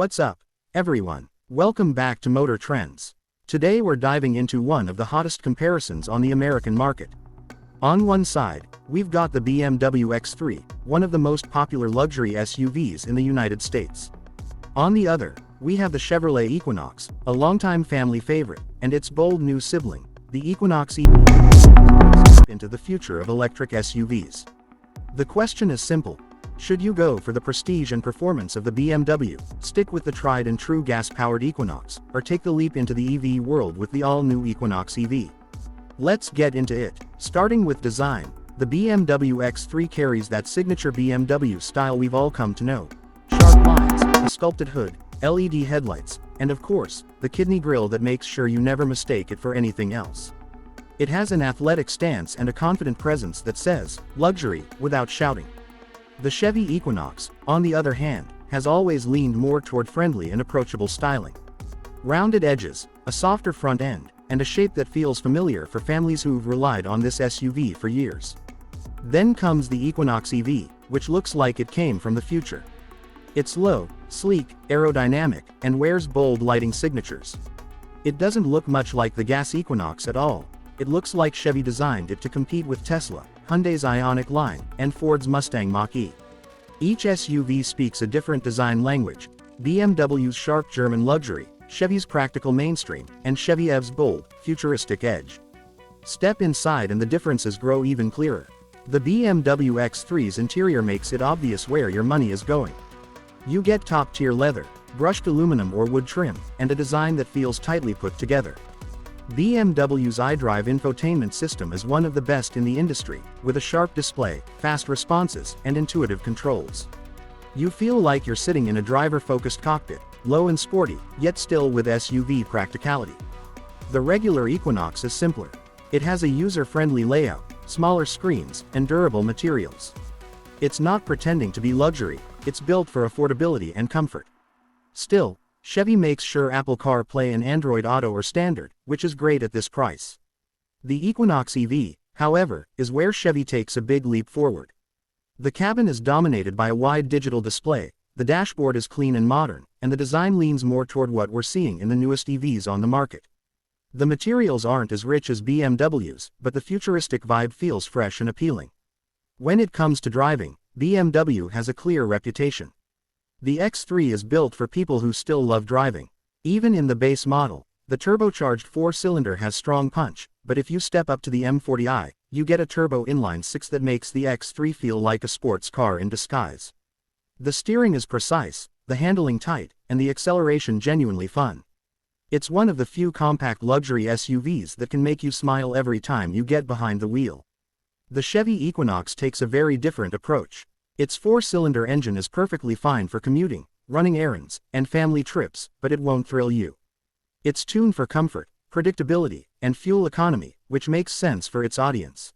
What's up, everyone? Welcome back to Motor Trends. Today we're diving into one of the hottest comparisons on the American market. On one side, we've got the BMW X3, one of the most popular luxury SUVs in the United States. On the other, we have the Chevrolet Equinox, a longtime family favorite, and its bold new sibling, the Equinox EV, into the future of electric SUVs. The question is simple. Should you go for the prestige and performance of the BMW, stick with the tried and true gas-powered Equinox, or take the leap into the EV world with the all-new Equinox EV? Let's get into it. Starting with design, the BMW X3 carries that signature BMW style we've all come to know. Sharp lines, a sculpted hood, LED headlights, and of course, the kidney grille that makes sure you never mistake it for anything else. It has an athletic stance and a confident presence that says, luxury, without shouting. The Chevy Equinox, on the other hand, has always leaned more toward friendly and approachable styling. Rounded edges, a softer front end, and a shape that feels familiar for families who've relied on this SUV for years. Then comes the Equinox EV, which looks like it came from the future. It's low, sleek, aerodynamic, and wears bold lighting signatures. It doesn't look much like the gas Equinox at all. It looks like Chevy designed it to compete with Tesla, Hyundai's Ioniq line, and Ford's Mustang Mach-E. Each SUV speaks a different design language: BMW's sharp German luxury, Chevy's practical mainstream, and Chevy EV's bold, futuristic edge. Step inside and the differences grow even clearer. The BMW X3's interior makes it obvious where your money is going. You get top-tier leather, brushed aluminum or wood trim, and a design that feels tightly put together. BMW's iDrive infotainment system is one of the best in the industry, with a sharp display, fast responses, and intuitive controls. You feel like you're sitting in a driver-focused cockpit, low and sporty, yet still with SUV practicality. The regular Equinox is simpler. It has a user-friendly layout, smaller screens, and durable materials. It's not pretending to be luxury, it's built for affordability and comfort. Still, Chevy makes sure Apple CarPlay and Android Auto are standard, which is great at this price. The Equinox EV, however, is where Chevy takes a big leap forward. The cabin is dominated by a wide digital display, the dashboard is clean and modern, and the design leans more toward what we're seeing in the newest EVs on the market. The materials aren't as rich as BMW's, but the futuristic vibe feels fresh and appealing. When it comes to driving, BMW has a clear reputation. The X3 is built for people who still love driving. Even in the base model, the turbocharged 4-cylinder has strong punch, but if you step up to the M40i, you get a turbo inline-6 that makes the X3 feel like a sports car in disguise. The steering is precise, the handling tight, and the acceleration genuinely fun. It's one of the few compact luxury SUVs that can make you smile every time you get behind the wheel. The Chevy Equinox takes a very different approach. Its 4-cylinder engine is perfectly fine for commuting, running errands, and family trips, but it won't thrill you. It's tuned for comfort, predictability, and fuel economy, which makes sense for its audience.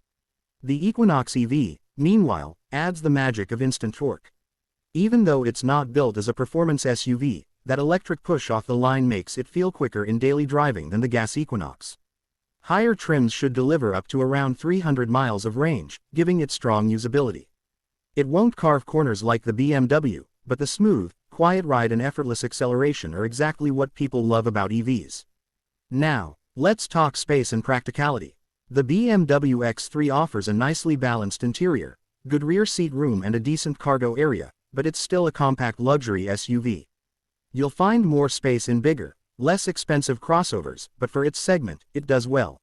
The Equinox EV, meanwhile, adds the magic of instant torque. Even though it's not built as a performance SUV, that electric push off the line makes it feel quicker in daily driving than the gas Equinox. Higher trims should deliver up to around 300 miles of range, giving it strong usability. It won't carve corners like the BMW, but the smooth, quiet ride and effortless acceleration are exactly what people love about EVs. Now, let's talk space and practicality. The BMW X3 offers a nicely balanced interior, good rear seat room and a decent cargo area, but it's still a compact luxury SUV. You'll find more space in bigger, less expensive crossovers, but for its segment, it does well.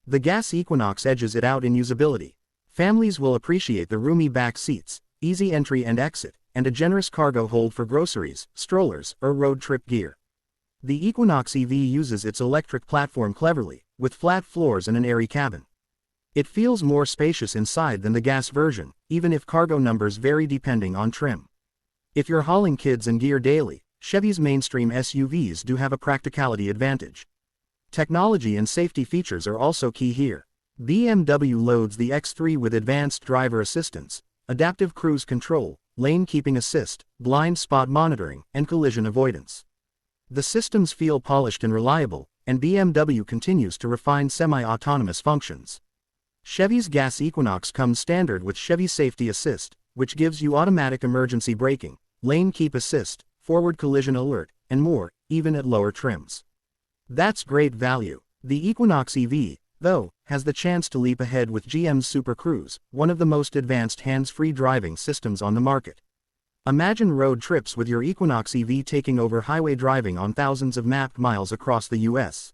The gas Equinox edges it out in usability. Families will appreciate the roomy back seats, easy entry and exit, and a generous cargo hold for groceries, strollers, or road trip gear. The Equinox EV uses its electric platform cleverly, with flat floors and an airy cabin. It feels more spacious inside than the gas version, even if cargo numbers vary depending on trim. If you're hauling kids and gear daily, Chevy's mainstream SUVs do have a practicality advantage. Technology and safety features are also key here. BMW loads the X3 with advanced driver assistance, adaptive cruise control, lane keeping assist, blind spot monitoring, and collision avoidance. The systems feel polished and reliable, and BMW continues to refine semi-autonomous functions. Chevy's gas Equinox comes standard with Chevy Safety Assist, which gives you automatic emergency braking, lane keep assist, forward collision alert, and more, even at lower trims. That's great value. The Equinox EV, though, has the chance to leap ahead with GM's Super Cruise, one of the most advanced hands-free driving systems on the market. Imagine road trips with your Equinox EV taking over highway driving on thousands of mapped miles across the US.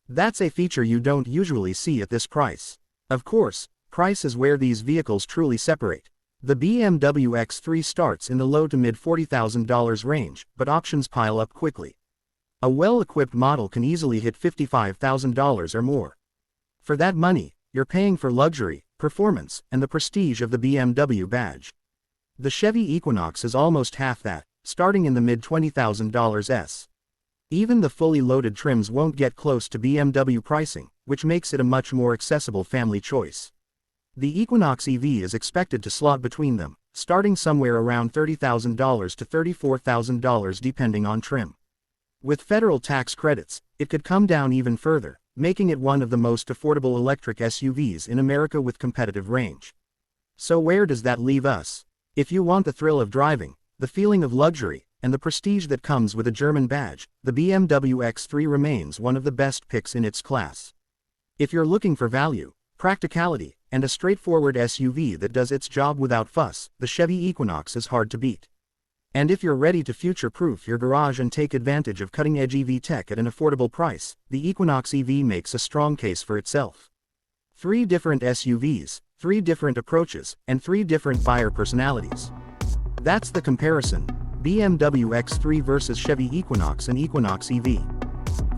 That's a feature you don't usually see at this price. Of course, price is where these vehicles truly separate. The BMW X3 starts in the low to mid $40,000 range, but options pile up quickly. A well-equipped model can easily hit $55,000 or more. For that money, you're paying for luxury, performance, and the prestige of the BMW badge. The Chevy Equinox is almost half that, starting in the mid $20,000s. Even the fully loaded trims won't get close to BMW pricing, which makes it a much more accessible family choice. The Equinox EV is expected to slot between them, starting somewhere around $30,000 to $34,000 depending on trim. With federal tax credits, it could come down even further, making it one of the most affordable electric SUVs in America with competitive range. So where does that leave us? If you want the thrill of driving, the feeling of luxury, and the prestige that comes with a German badge, the BMW X3 remains one of the best picks in its class. If you're looking for value, practicality, and a straightforward SUV that does its job without fuss, the Chevy Equinox is hard to beat. And if you're ready to future-proof your garage and take advantage of cutting-edge EV tech at an affordable price, the Equinox EV makes a strong case for itself. 3 different SUVs, 3 different approaches, and 3 different buyer personalities. That's the comparison: BMW X3 versus Chevy Equinox and Equinox EV.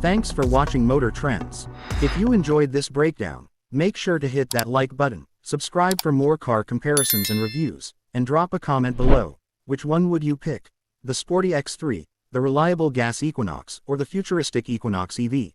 Thanks for watching Motor Trends. If you enjoyed this breakdown, make sure to hit that like button, subscribe for more car comparisons and reviews, and drop a comment below. Which one would you pick? The sporty X3, the reliable gas Equinox, or the futuristic Equinox EV?